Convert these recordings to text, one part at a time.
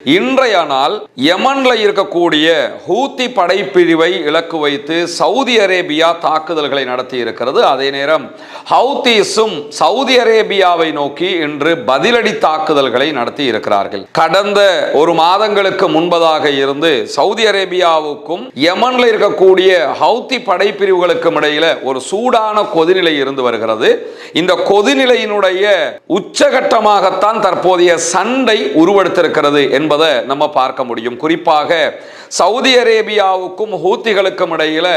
இன்றைய நாள் யமன்ல இருக்கக்கூடிய ஹூத்தி படைப்பிரிவை இலக்கு வைத்து சவுதி அரேபியா தாக்குதல்களை நடத்தி இருக்கிறது. அதே நேரம் ஹவுதீஸும் சவுதி அரேபியாவை நோக்கி இன்று பதிலடி தாக்குதல்களை நடத்தி இருக்கிறார்கள். கடந்த ஒரு மாதங்களுக்கு முன்பதாக இருந்து சவுதி அரேபியாவுக்கும் யமன்ல இருக்கக்கூடிய ஹவுத்தி படைப்பிரிவுகளுக்கும் இடையில ஒரு சூடான கொதிநிலை இருந்து வருகிறது. இந்த கொதிநிலையினுடைய உச்சகட்டமாகத்தான் தற்போதைய சண்டை உருவெடுத்திருக்கிறது என்பதை நம்ம பார்க்க முடியும். குறிப்பாக சவுதி அரேபியாவுக்கும் ஹூத்திகளுக்கும் இடையில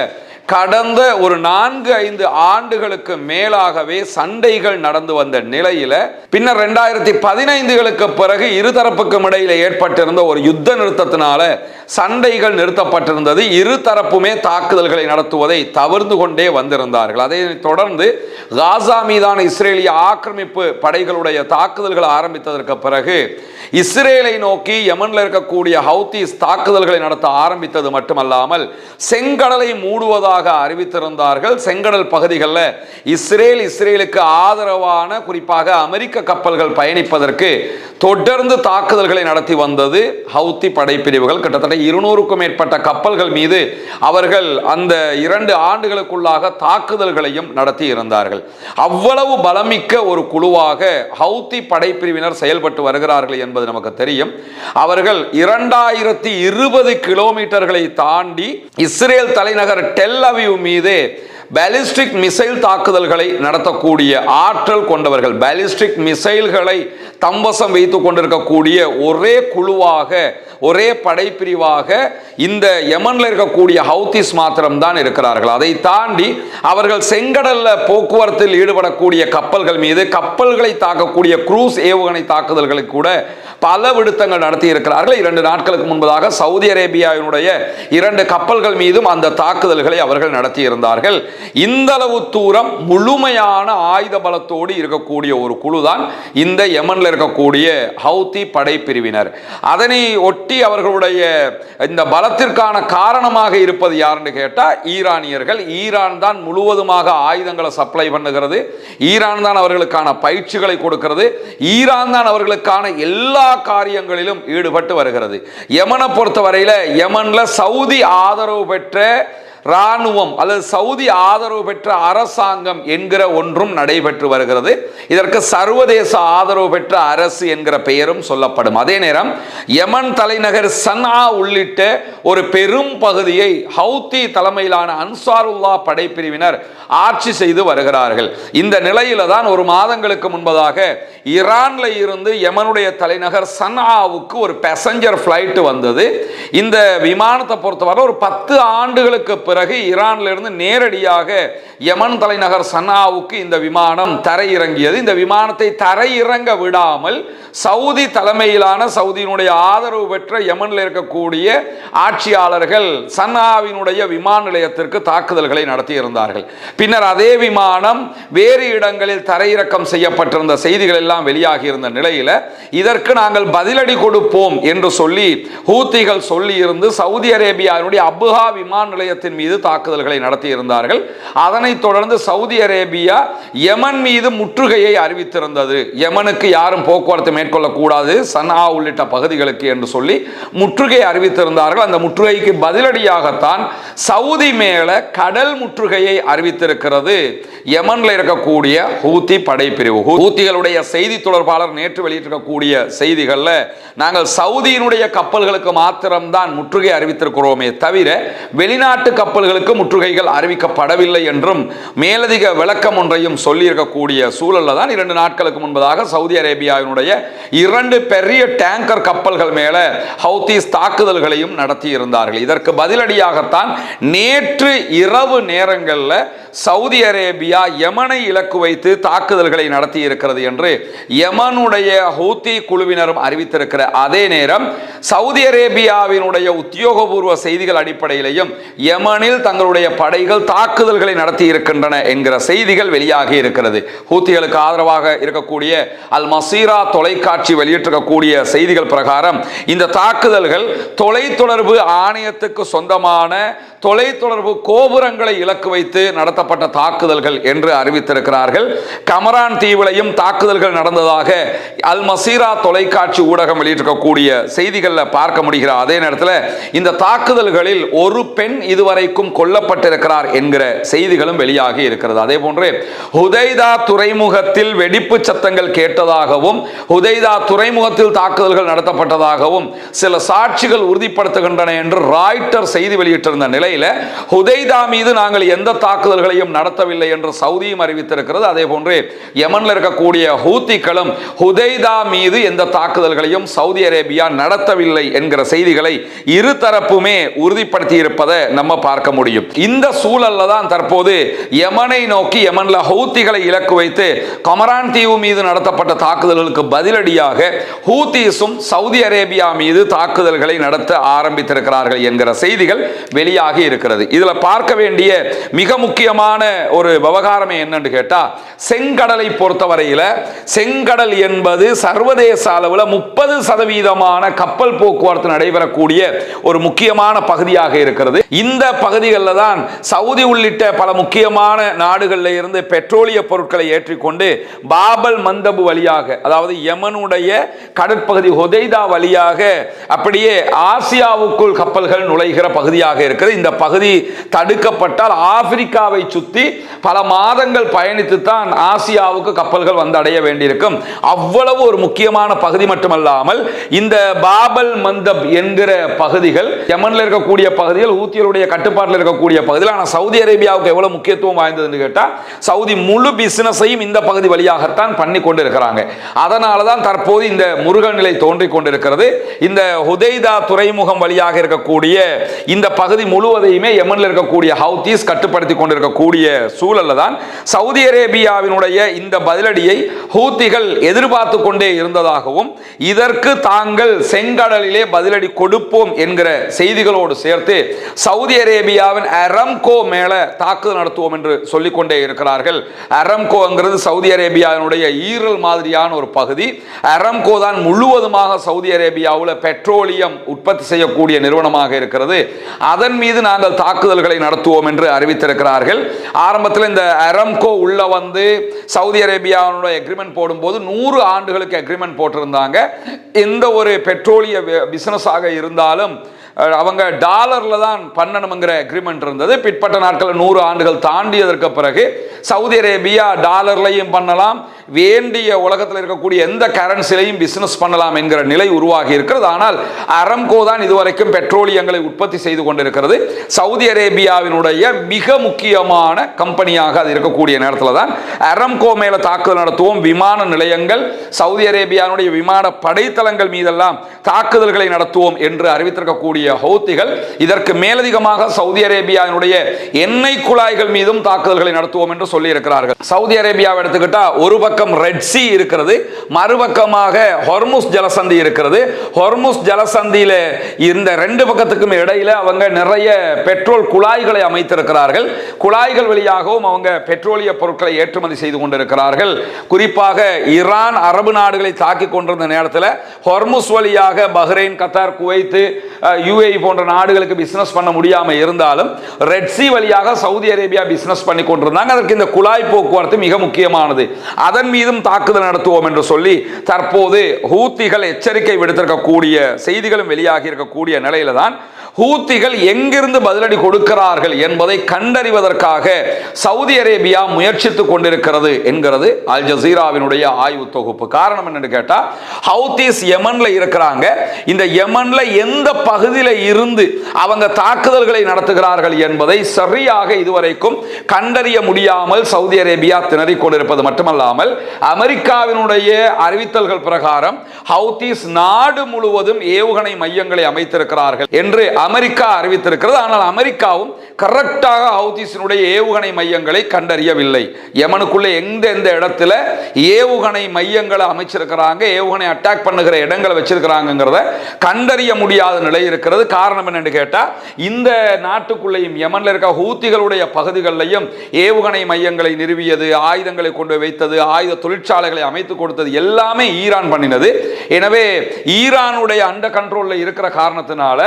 கடந்த ஒரு 4-5 ஆண்டுகளுக்கு மேலாகவே சண்டைகள் நடந்து வந்த நிலையில பின்னர் 2015களுக்கு பிறகு இருதரப்புக்கும் இடையில ஏற்பட்டிருந்த ஒரு யுத்த நிறுத்தத்தினால சண்டைகள் நிறுத்தப்பட்டிருந்தது. இருதரப்புமே தாக்குதல்களை நடத்துவதை தவிர்த்து கொண்டே வந்திருந்தார்கள். அதை தொடர்ந்து காசா மீதான இஸ்ரேலிய ஆக்கிரமிப்பு படைகளுடைய தாக்குதல்கள் ஆரம்பித்ததற்கு பிறகு இஸ்ரேலை நோக்கி யமன்ல இருக்கக்கூடிய ஹவுதீஸ் தாக்குதல்களை நடத்த ஆரம்பித்தது மட்டுமல்லாமல் செங்கடலை மூடுவதாக அறிவித்திருந்தார்கள். செங்கடல் பகுதிகளில் இஸ்ரேலுக்கு ஆதரவான குறிப்பாக அமெரிக்க கப்பல்கள் பயணிப்பதற்கு தொடர்ந்து தாக்குதல்களை நடத்தி வந்தது ஹவுத்தி படைப்பிரிவுகள். கிட்டத்தட்ட 200க்கும் மேற்பட்ட கப்பல்கள் மீது அவர்கள் அந்த 2 ஆண்டுகளுக்குள்ளாக தாக்குதல்களையும் நடத்தி இருந்தார்கள். அவ்வளவு பலமிக்க ஒரு குழுவாக ஹவுத்தி படைப்பிரிவினர் செயல்பட்டு வருகிறார்கள் என்பது நமக்கு தெரியும். அவர்கள் 2020 கிலோமீட்டர்களை தாண்டி இஸ்ரேல் தலைநகர் டெல் அவீவ் மீது பாலிஸ்டிக் மிசைல் தாக்குதல்களை நடத்தக்கூடிய ஆற்றல் கொண்டவர்கள், பாலிஸ்டிக் மிசைல்களை தம்பசம் வைத்துக் கொண்டிருக்கக்கூடிய ஒரே குழுவாக, ஒரே படைப்பிரிவாக இந்த யமன்ல இருக்கக்கூடிய ஹவுதீஸ் மாத்திரம்தான் இருக்கிறார்கள். அதை தாண்டி அவர்கள் செங்கடல்ல போக்குவரத்தில் ஈடுபடக்கூடிய கப்பல்கள் மீது கப்பல்களை தாக்கக்கூடிய குரூஸ் ஏவுகணை தாக்குதல்களை கூட பல விடுத்தங்கள் நடத்தி இருக்கிறார்கள். 2 நாட்களுக்கு முன்பதாக சவுதி அரேபியாவினுடைய 2 கப்பல்கள் மீதும் அந்த தாக்குதல்களை அவர்கள் நடத்தி இருந்தார்கள். இந்த அளவு தூரம் முழுமையான ஆயுத பலத்தோடு இருக்கக்கூடிய ஒரு குழுதான் இந்த யமன்ல இருக்கக்கூடிய ஹவுத்தி படைப்பிரிவினர். அதனை ஒட்டி அவர்களுடைய இந்த பலத்திற்கான காரணமாக இருப்பது யாருன்னு கேட்டா ஈரானியர்கள். ஈரான் தான் முழுவதுமாக ஆயுதங்களை சப்ளை பண்ணுகிறது. ஈரான் தான் அவர்களுக்கான பயிற்சிகளை கொடுக்கிறது. ஈரான் தான் அவர்களுக்கான எல்லா காரியங்களிலும் ஈடுபட்டு வருகிறது. யமனை பொறுத்தவரையில யமன்ல சவுதி ஆதரவு பெற்ற ராணுவம் அல்லது சவுதி ஆதரவு பெற்ற அரசாங்கம் என்கிற ஒன்றும் நடைபெற்று வருகிறது. இதற்கு சர்வதேச ஆதரவு பெற்ற அரசு என்கிற பெயரும் சொல்லப்படும். அதே நேரம் யமன் தலைநகர் சன்ஆ உள்ளிட்ட ஒரு பெரும் பகுதியை ஹவுத்தி தலைமையிலான அன்சாருல்லா படைப்பிரிவினர் ஆட்சி செய்து வருகிறார்கள். இந்த நிலையில தான் ஒரு மாதங்களுக்கு முன்பதாக ஈரான்ல இருந்து யமனுடைய தலைநகர் சன்ஆவுக்கு ஒரு பேசஞ்சர் பிளைட் வந்தது. இந்த விமானத்தை பொறுத்தவரை ஒரு 10 ஆண்டுகளுக்கு பிறகு ஈரான்ல இருந்து நேரடியாக யமன் தலைநகர் சன்ஆவுக்கு இந்த விமானம் தரையிறங்கியது. இந்த விமானத்தை தரையிறங்க விடாமல் சவுதி தலைமையிலான சவுதியினுடைய ஆதரவு பெற்ற யமன்ல இருக்கக்கூடிய ஆட்சியாளர்கள் சன்ஆவினுடைய விமான நிலையத்திற்கு தாக்குதல்களை நடத்தி இருந்தார்கள். பின்னர் அதே விமானம் வேறு இடங்களில் தரையிறக்கம் செய்யப்பட்டிருந்த செய்திகள் எல்லாம் வெளியாகி இருந்த நிலையில இதற்கு நாங்கள் பதிலடி கொடுப்போம் என்று சொல்லி ஹூத்திகள் சொல்லி இருந்து சவுதி அரேபியாவினுடைய அபுஹா விமான நிலையத்தின் மீது தாக்குதல்களை நடத்தி இருந்தார்கள். அதனைத் தொடர்ந்து சவுதி அரேபியா யமன் மீது முற்றுகையை அறிவித்திருந்தது. யமனுக்கு யாரும் போக்குவரத்து மேற்கொள்ளக்கூடாது சன்ஆ உள்ளிட்ட பகுதிகளுக்கு என்று சொல்லி முற்றுகை அறிவித்திருந்தார்கள். அந்த முற்றுகைக்கு பதிலடியாகத்தான் சவுதி மேல கடல் முற்றுகையை அறிவித்திருக்கிறது யமன்ல இருக்கக்கூடிய ஹூத்தி படைப்பிரிவு. ஹூத்திகளுடைய செய்தி தொடர்பாளர் நேற்று வெளியிட்டிருக்கக்கூடிய செய்திகள்ல நாங்கள் சவுதியினுடைய கப்பல்களுக்கு மாத்திரம்தான் முற்றுகை அறிவித்திருக்கிறோமே தவிர வெளிநாட்டு கப்பல்களுக்கு முற்றுகைகள் அறிவிக்கப்படவில்லை என்றும் மேலதிக விளக்கம் ஒன்றையும் சொல்லி இருக்கக்கூடிய சூழல்ல தான் 2 நாட்களுக்கு முன்பதாக சவுதி அரேபியாவினுடைய 2 பெரிய டேங்கர் கப்பல்கள் மேல ஹவுதீஸ் தாக்குதல்களையும் நடத்தி இருந்தார்கள். இதற்கு பதிலடியாகத்தான் நேற்று இரவு நேரங்களில் சவுதி அரேபியா யமனை இலக்கு வைத்து தாக்குதல்களை நடத்தி இருக்கிறது என்று யமனுடைய ஹூத்தி குழுவினரும் அறிவித்திருக்கிற அதே நேரம் சவுதி அரேபியாவினுடைய உத்தியோகபூர்வ செய்திகள் அடிப்படையிலையும் யமனில் தங்களுடைய படைகள் தாக்குதல்களை நடத்தி இருக்கின்றன என்கிற செய்திகள் வெளியாகி இருக்கிறது. ஹூத்திகளுக்கு ஆதரவாக இருக்கக்கூடிய அல் மசீரா தொலைக்காட்சி வெளியிட்டிருக்கக்கூடிய செய்திகள் பிரகாரம் இந்த தாக்குதல்கள் தொலைத்தொடர்பு ஆணையத்துக்கு சொந்தமான தொலைத்தொடர்பு கோபுரங்களை இலக்கு வைத்து நடத்த நடத்தப்பட்ட தாக்குதல்கள் என்று அறிவித்திருக்கிறார்கள். கமரான் தீவிலையும் தாக்குதல்கள் நடந்ததாக அல் மசீரா தொலைக்காட்சி ஊடகம் வெளியிட்டிருக்கக்கூடிய செய்திகளில் பார்க்க முடிகிற அதே நேரத்தில் இந்த தாக்குதல்களில் ஒரு பெண் இதுவரைக்கும் கொல்லப்பட்டிருக்கிறார் என்கிற செய்திகளும் வெளியாகி இருக்கிறது. அதே போன்று ஹுதைதா துறைமுகத்தில் வெடிப்பு சத்தங்கள் கேட்டதாகவும் ஹுதைதா துறைமுகத்தில் தாக்குதல்கள் நடத்தப்பட்டதாகவும் சில சாட்சிகள் உறுதிப்படுத்துகின்றன என்று ராய்ட்டர் செய்தி வெளியிட்டிருந்த நிலையில் ஹுதைதா மீது நாங்கள் எந்த தாக்குதல்களையும் நடத்தவில்லை என்று சவுதியும் அறிவித்திருக்கிறது. அதே போன்று யமன்ல இருக்கக்கூடிய ஹூத்திகளும் ஹுதைதா மீது எந்த தாக்குதல்களையும் சவுதி அரேபியா நடத்தவில்லை என்கிற செய்திகளை இருதரப்புமே உறுதிப்படுத்தி இருப்பதை நம்ம பார்க்க முடியும். இந்த சூழல்ல தான் தற்போது யமனை நோக்கி யமன்ல ஹூத்திகளை இலக்கு வைத்து கமரான் தீவு மீது நடத்தப்பட்ட தாக்குதல்களுக்கு பதிலடியாக ஹூத்திஸும் சவுதி அரேபியா மீது தாக்குதல்களை நடத்த ஆரம்பித்திருக்கிறார்கள் என்கிற செய்திகள் வெளியாகி இருக்கிறது. இதுல பார்க்க வேண்டிய மிக முக்கியமான ஒரு விவகாரம் என்னன்னு கேட்டா, செங்கடலை பொறுத்தவரையில செங்கடல் என்பது சர்வதேச அளவில் 30% கப்பல் போக்குவரத்து நடைபெறக்கூடிய ஒரு முக்கியமான பகுதியாக இருக்கிறது. இந்த பகுதிகளில் தான் சவுதி உள்ளிட்ட பல முக்கியமான நாடுகளில் இருந்து பெட்ரோலிய பொருட்களை ஏற்றிக்கொண்டு பாபல் மந்தபு வழியாக, அதாவது யமனுடைய கடற்பகுதி ஹுதைதா வழியாக அப்படியே ஆசியாவுக்குள் கப்பல்கள் நுழைகிற பகுதியாக இருக்கிறது. இந்த பகுதி தடுக்கப்பட்டால் ஆப்பிரிக்காவை சுற்றி பல மாதங்கள் பயணித்து தான் ஆசியாவுக்கு கப்பல்கள் வந்து அடைய வேண்டியிருக்கும். அவ்வளவு ஒரு முக்கியமான பகுதி மட்டுமல்லாமல் இந்த பாபல் மந்தப் என்கிற பகுதிகள் யமன்ல இருக்கக்கூடிய பகுதிகள் ஹூத்திகளுடைய கட்டுப்பாட்டில் இருக்கக்கூடிய பகுதிகள். ஆனால் சவுதி அரேபியாவுக்கு எவ்வளவு முக்கியத்துவம் வாய்ந்ததுன்னு கேட்டா, சவுதி முழு பிசினஸையும் இந்த பகுதி வழியாகத்தான் பண்ணி கொண்டு இருக்கிறாங்க. அதனால தான் தற்போது இந்த முருக நிலை தோன்றிக் கொண்டிருக்கிறது. இந்த ஹுதைதா துறைமுகம் வழியாக இருக்கக்கூடிய இந்த பகுதி முழுவதையுமே யமன்ல இருக்கக்கூடிய ஹவுதீஸ் கட்டுப்படுத்தி கொண்டிருக்கக்கூடிய சூழல்ல தான் சவுதி அரேபியாவினுடைய இந்த பதிலடியை ஹூத்திகள் எதிர்பார்த்து கொண்டே இருந்ததாகவும் இதற்கு தாங்கள் செங்கடலிலே பதிலடி கொடுப்போம் என்கிற செய்திகளோடு சேர்த்து சவுதி அரேபியாவின் அரம்கோ மேல தாக்குதல் நடத்துவோம் என்று சொல்லிக்கொண்டே இருக்கிறார்கள். அரம்கோங்கிறது சவுதி அரேபியாவினுடைய ஈரல் மாதிரியான ஒரு பகுதி. அரம்கோ தான் முழுவதுமாக சவுதி அரேபியாவில் பெட்ரோலியம் உற்பத்தி செய்யக்கூடிய நிறுவனமாக இருக்கிறது. அதன் மீது நாங்கள் தாக்குதல்களை நடத்துவோம் என்று அறிவித்திருக்கிறார்கள். ஆரம்பத்தில் இந்த அரம்கோ உள்ள வந்து சவுதி அரேபியாவுடைய எக்ரிமெண்ட் போடும்போது 100 ஆண்டுகளுக்கு எக்ரிமெண்ட் போட்டிருந்தாங்க. எந்த ஒரு பெட்ரோலிய பிசினஸ் ஆக இருந்தாலும் அவங்க டாலர்ல தான் பண்ணணுங்கிற அக்ரிமெண்ட் இருந்தது. பிற்பட்ட நாட்கள் 100 ஆண்டுகள் தாண்டியதற்கு பிறகு சவுதி அரேபியா டாலர்லையும் பண்ணலாம், வேண்டிய உலகத்தில் இருக்கக்கூடிய எந்த கரன்சிலையும் பிசினஸ் பண்ணலாம் என்கிற நிலை உருவாகி இருக்கிறது. ஆனால் அரம்கோ தான் இதுவரைக்கும் பெட்ரோலியங்களை உற்பத்தி செய்து கொண்டிருக்கிறது. சவுதி அரேபியாவினுடைய மிக முக்கியமான கம்பெனியாக அது இருக்கக்கூடிய நேரத்தில் தான் அரம்கோ மேல தாக்குதல் நடத்துவோம், விமான நிலையங்கள் சவுதி அரேபியாவுடைய விமான படைத்தளங்கள் மீதெல்லாம் தாக்குதல்களை நடத்துவோம் என்று அறிவித்திருக்கக்கூடிய ஹவுத்திகள் இதற்கு மேலதிகமாக சவுதி அரேபியாவினுடைய எண்ணெய் குழாய்கள் மீதும் தாக்குதல்களை நடத்துவோம் என்று சொல்லி இருக்கிறார்கள். சவுதி அரேபியாவை எடுத்துக்கிட்டா ஒரு பக்கம் ரெட் சி இருக்கிறது, மறுபக்கமாக ஹொர்முஸ் ஜலசந்தி இருக்கிறது. ஹொர்முஸ் ஜலசந்தியில இந்த ரெண்டு பக்கத்துக்கும் இடையில அவங்க நிறைய பெட்ரோல் குழாய்களை அமைத்திருக்கிறார்கள். குழாய்கள் வழியாகவும் அவங்க பெட்ரோலிய பொருட்களை ஏற்றுமதி செய்து கொண்டிருக்கிறார்கள். குறிப்பாக ஈரான் அரபு நாடுகளை தாக்கி கொண்டிருந்த நேரத்தில் ஹொர்முஸ் வழியாக பஹ்ரைன், கத்தார், குவைத், யுஏஇ போன்ற நாடுகளுக்கு பிசினஸ் பண்ண முடியாம இருந்தாலும் ரெட் சி வழியாக சவுதி அரேபியா பிசினஸ் பண்ணி கொண்டிருந்தாங்க. அதற்கு இந்த குழாய் போக்குவரத்து மிக முக்கியமானது. அதன் மீதும் தாக்குதல் நடத்துவோம் என்று சொல்லி தற்போது ஹூத்திகள் எச்சரிக்கை விடுத்திருக்கக்கூடிய செய்திகளும் வெளியாகி இருக்கக்கூடிய நிலையில தான் ஹூத்திகள் எங்கிருந்து பதிலடி கொடுக்கிறார்கள் என்பதை கண்டறிவதற்காக சவுதி அரேபியா முயற்சித்துக் கொண்டிருக்கிறது என்கிறது அல் ஜசீராவினுடைய ஆய்வு தொகுப்பு. காரணம் என்னன்னு கேட்டா, ஹவுதீஸ் யமன்ல இருக்கிறாங்க. இந்த யமன்ல எந்த பகுதியில இருந்து அவங்க தாக்குதல்களை நடத்துகிறார்கள் என்பதை சரியாக இதுவரைக்கும் கண்டறிய முடியாமல் சவுதி அரேபியா திணறிக் கொண்டிருப்பது மட்டுமல்லாமல் அமெரிக்காவினுடைய அறிவித்தல்கள் பிரகாரம் ஹவுதீஸ் நாடு முழுவதும் ஏவுகணை மையங்களை அமைத்திருக்கிறார்கள் என்று அமெரிக்கா அறிவித்திருக்கிறது. ஆனால் அமெரிக்காவும் கரெக்டாக ஹவுதீஸினுடைய ஏவுகணை மையங்களை கண்டறியவில்லை. யமனுக்குள்ள எந்த இடத்துல ஏவுகணை மையங்களை அமைச்சிருக்கிறாங்க, ஏவுகணை அட்டாக் பண்ணுகிற இடங்களை வச்சிருக்கிறாங்கிறத கண்டறிய முடியாத நிலை இருக்கிறது. காரணம் என்னன்னு கேட்டா, இந்த நாட்டுக்குள்ளேயும் யமன்ல இருக்க ஹூத்திகளுடைய பகுதிகளிலையும் ஏவுகணை மையங்களை நிறுவியது, ஆயுதங்களை கொண்டு வைத்தது, ஆயுத தொழிற்சாலைகளை அமைத்து கொடுத்தது எல்லாமே ஈரான் பண்ணினது. எனவே ஈரானுடைய அண்டர் கண்ட்ரோல்ல இருக்கிற காரணத்தினால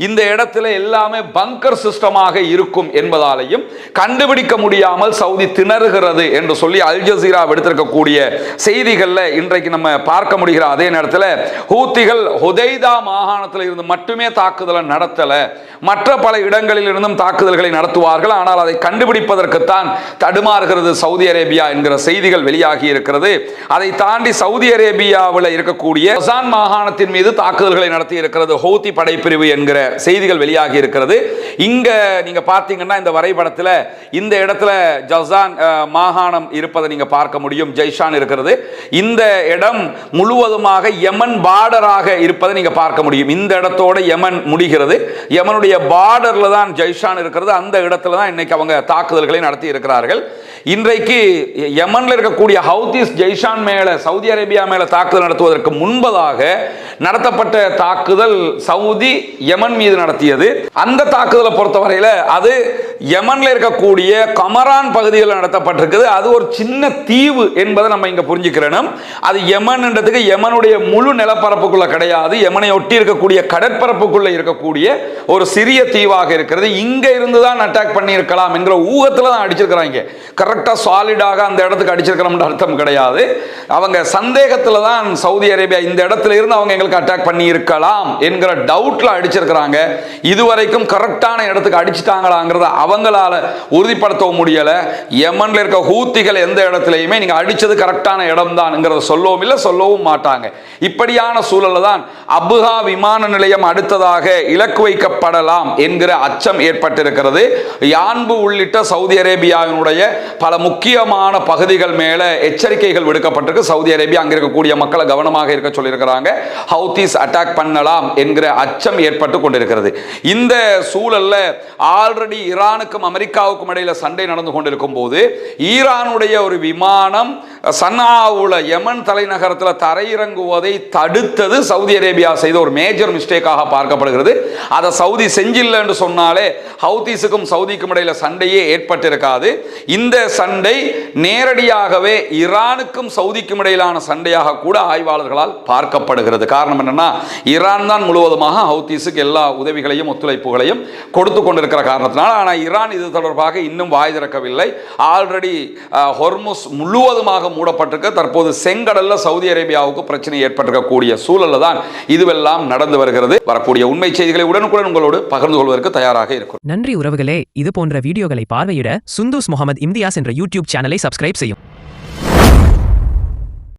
இந்த இடத்துல எல்லாமே பங்கர் சிஸ்டமாக இருக்கும் என்பதாலையும் கண்டுபிடிக்க முடியாமல் சவுதி திணறுகிறது என்று சொல்லி அல் ஜசீரா எடுத்திருக்கக்கூடிய செய்திகள்ல இன்றைக்கு நம்ம பார்க்க முடிகிற அதே நேரத்தில் ஹூத்திகள் ஹுதைதா மாகாணத்தில் இருந்து மட்டுமே தாக்குதலை நடத்தல, மற்ற பல இடங்களில் இருந்தும் தாக்குதல்களை நடத்துவார்கள். ஆனால் அதை கண்டுபிடிப்பதற்குத்தான் தடுமாறுகிறது சவுதி அரேபியா என்கிற செய்திகள் வெளியாகி இருக்கிறது. அதை தாண்டி சவுதி அரேபியாவில் இருக்கக்கூடிய ஜசான் மாகாணத்தின் மீது தாக்குதல்களை நடத்தி இருக்கிறது ஹூத்தி படைப்பிரிவு என்கிற செய்திகள் வெளியாகி இருக்கிறது. இங்க நீங்க பார்த்தீங்கன்னா இந்த வரைபடத்தில் இந்த இடத்துல ஜசான் மாகாணம் இருப்பதை நீங்க பார்க்க முடியும். ஜெய்ஷான் இருக்கிறது. இந்த இடம் முழுவதுமாக யமன் பார்டராக இருப்பதை நீங்க பார்க்க முடியும். இந்த இடத்தோட யமன் முடிகிறது. யமனுடைய பார்டர்ல தான் ஜெய்ஷான் இருக்கிறது. அந்த இடத்துல தான் இன்னைக்கு அவங்க தாக்குதல்களை நடத்தி இருக்கிறார்கள். இன்றைக்கு யமன்ல இருக்கக்கூடிய ஹவுதிஸ் ஜெய்ஷான் மேல சவுதி அரேபியா மேல தாக்குதல் நடத்துவதற்கு முன்பதாக நடத்தப்பட்ட தாக்குதல் சவுதி யமன் மீது நடத்தியது. அந்த தாக்குதலை பொறுத்தவரையில் அது யமன்ல இருக்கக்கூடிய கமரான் பகுதியில் நடத்தப்பட்டிருக்குது. அது ஒரு சின்ன தீவு என்பதை நம்ம இங்க புரிஞ்சுக்கிறோம். அது யமன்ன்றதுக்கு யமனுடைய முழு நிலப்பரப்புக்குள்ள கிடையாது, யமனை ஒட்டி இருக்கக்கூடிய கடற்பரப்புக்குள்ள இருக்கக்கூடிய ஒரு சிறிய தீவாக இருக்கிறது. இங்க இருந்து தான் அட்டாக் பண்ணி இருக்கலாம் என்கிற ஊகத்துல தான் அடிச்சிருக்கிறாங்க. கரெக்டா சாலிடாக அந்த இடத்துக்கு அடிச்சிருக்கிறோம் அர்த்தம் கிடையாது. அவங்க சந்தேகத்துல தான் சவுதி அரேபியா இந்த இடத்துல இருந்து அவங்க எங்களுக்கு அட்டாக் பண்ணி இருக்கலாம் என்கிற டவுட்ல அடிச்சிருக்கிறாங்க. இதுவரைக்கும் கரெக்டான இடத்துக்கு அடிச்சிட்டாங்களாங்கிறத அவங்களால உறுதிப்படுத்தவும் முடியல. யமன்ல இருக்க ஹூத்திகள் எந்த இடத்துலையுமே நீங்க அடிச்சது கரெக்டான இடம் தான் சொல்லவும் இல்லை, சொல்லவும் மாட்டாங்க. இப்படியான சூழல்ல தான் அபுஹா விமான நிலையம் அடுத்ததாக இலக்கு வைக்கப்படலாம் என்கிற அச்சம் ஏற்பட்டிருக்கிறது. யான்பு உள்ளிட்ட சவுதி அரேபியாவினுடைய பல முக்கியமான பகுதிகள் மேல எச்சரிக்கைகள் விடுக்கப்பட்டிருக்கு. சவுதி அரேபியா அங்க இருக்கக்கூடிய மக்களை கவனமாக இருக்க சொல்லியிருக்கிறாங்க. ஹவுதிஸ் அட்டாக் பண்ணலாம் என்கிற அச்சம் ஏற்பட்டு கொண்டிருக்கிறது. இந்த சூழல்ல ஆல்ரெடி ஈரானுக்கும் அமெரிக்காவுக்கும் இடையில சண்டை நடந்து கொண்டிருக்கும் போது ஈரானுடைய ஒரு விமானம் சன்னாவுல யமன் தலைநகரத்தில் தரையிறங்குவதை தடுத்தது சவுதி அரேபியா செய்த ஒரு மேஜர் மிஸ்டேக்காக பார்க்கப்படுகிறது. அதை சவுதி செஞ்சில்லை என்று சொன்னாலே ஹவுதிஸுக்கும் சவுதிக்கும் இடையில சண்டையே ஏற்பட்டிருக்காது. இந்த சண்டை நேரடியாகவே ஈரானுக்கும் சவுதிக்கும் இடையிலான சண்டையாக கூட ஆய்வாளர்களால் பார்க்கப்படுகிறது. காரணம் என்னன்னா, ஈரான் தான் முழுவதுமாக ஹவுதிஸுக்கு எல்லா உதவிகளையும் ஒத்துழைப்புகளையும் கொடுத்து கொண்டிருக்கிற காரணத்தினால். ஆனால் ஈரான் இது தொடர்பாக இன்னும் வாய் திறக்கவில்லை. ஆல்ரெடி ஹொர்முஸ் முழுவதுமாக மூடப்பட்டிருக்க, தற்போது செங்கடல்ல சவுதி அரேபியாவுக்கு பிரச்சனை ஏற்பட்டிருக்கக்கூடிய சூழல்ல தான் இதுவெல்லாம் நடந்து வருகிறது. வரக்கூடிய உண்மை செய்திகளை உடனுக்குடன் உங்களோடு பகிர்ந்து கொள்வதற்கு தயாராக இருக்கும். நன்றி உறவுகளே. இது போன்ற வீடியோகளை பார்வையிட சுந்தூஸ் முகமது இம்தியாஸ் என்ற யூடியூப் சேனலை சப்ஸ்கிரைப் செய்யும்.